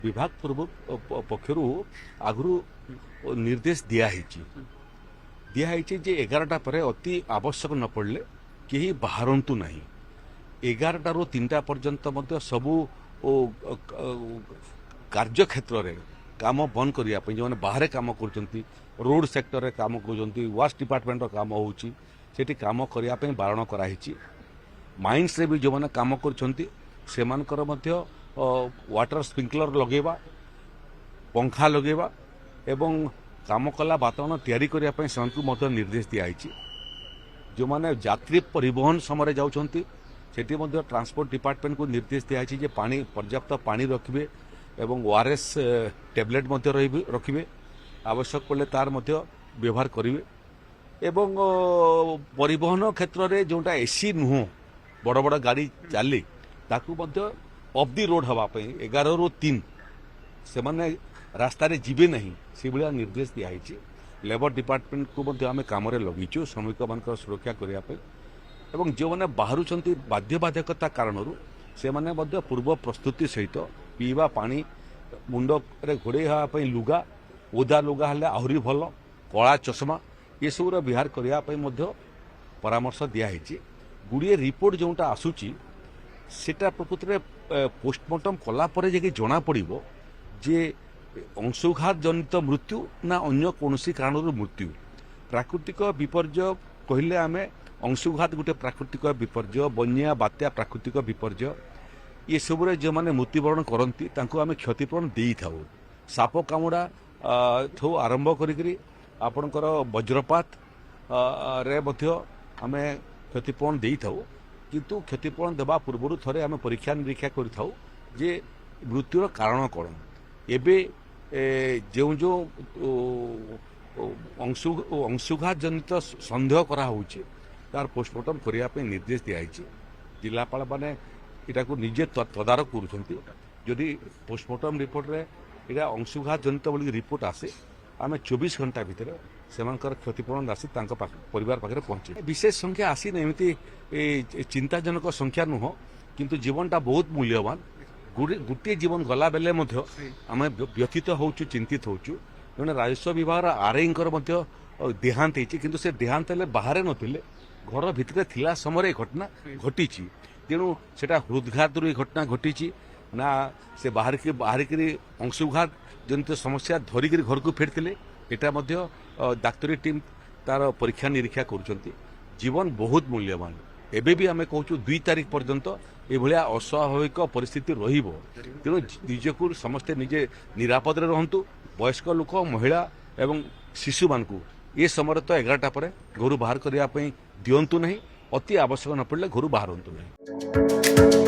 विभाग पूर्व पक्षर आगु निर्देश दिखाई जे 11टा पर अति आवश्यक न पड़े कहीं बाहरतु ना 11टा रू 3टा पर्यंत सबू कार्य क्षेत्र में काम बंद करने जो बाहर काम कर रोड सेक्टर में काम कर वास्ट डिपार्टमेंट काम होती काम करने बारण कराई माइंस रे भी जो मैंने काम कर वाटर स्प्रिंकलर लगेवा पंखा लगेवा एवं काम कला वातावरण तैयारी करने से निर्देश दिखाई जो मैंने यात्री परिवहन समय जाऊँगी ट्रांसपोर्ट डिपार्टमेंट को निर्देश दिखाई जे पानी पर्याप्त पानी रखिए एवं ओआरएस टैबलेट रखिए आवश्यक पड़े तार व्यवहार करेंगे एवं परिवहन क्षेत्र में जोटा एसी नुह बड़ बड़ गाड़ी चले ताकू ऑफ दी रोड हवाई 11 ରୁ 3 से माने रास्ता रे जीवे नहीं से भाया निर्देश दिखाई लेबर डिपार्टमेंट को आम कम लगिचु श्रमिक मान सुरक्षा करने एवं जो मैंने बाहर बाध्यबाधकता कारण से माने पूर्व प्रस्तुति सहित पीवा पानी मुंड रे घोड़े हाँपाई लुगा ओदा लुगा हेल्ले आहरी भल कला चश्मा ये सब विहार करने परामर्श दिखाई गुड़िए रिपोर्ट जोटा आसूची सेटा प्रकृति में पोस्टमार्टम कलापर जे जना पड़ो जे अंशुघात जनित मृत्यु ना अन्य कौन कारण मृत्यु प्राकृतिक विपर्य कहले आम अंशुघात गोटे प्राकृतिक विपर्य बन्या बात्या प्राकृतिक विपर्य ये सब जो मैंने मृत्युवरण करती आम क्षतिपूरण दे था साप कामुड़ा ठू आरंभ करपणकर वज्रपात रे आम क्षतिपूरण दे था किंतु क्षतिपूरण देवा पूर्व थे आम परीक्षा निरीक्षा करूँ जे मृत्युर कारण कौन एबे जो जो अंशुघात जनित सन्देह करा तार पोस्टमार्टम करने निर्देश दिखाई जिलापाल मैंने इटा को निजे तदारक करुँच पोस्टमार्टम रिपोर्ट रे इटा अंशुघात जनित बोली रिपोर्ट आसे आम 24 घंटा भितर से क्षतिपूरण राशि परिवार पाखे पहुंचे विशेष संख्या आसी एमती चिंताजनक संख्या नुह किंतु जीवनटा बहुत मूल्यवान गोटे जीवन गला बेले आम व्यथित होचु चिंतित होचु जड़े राजस्व विभाग आरआई देहांत होती से देहांत बाहर नथिले घर भितर थिला समय घटना घटी तेणु से हृदघात घटना घटी ना से बाहर अंशुघात जनित समस्या धरिक घर को फेरते यहाँ डाक्तरी टीम तार परीक्षा निरीक्षा कर जीवन बहुत मूल्यवान एबे भी आम कहूँ 2 तारीख पर्यंत यह अस्वाभाविक परिस्थिति तेणु निजक समस्ते निजे निरापद रहतु वयस्क लोक महिला एवं शिशु मान ये समय तो 11टा पर घर बाहर करने दिंतु नहीं अति आवश्यक न पड़े घर बाहर नहीं।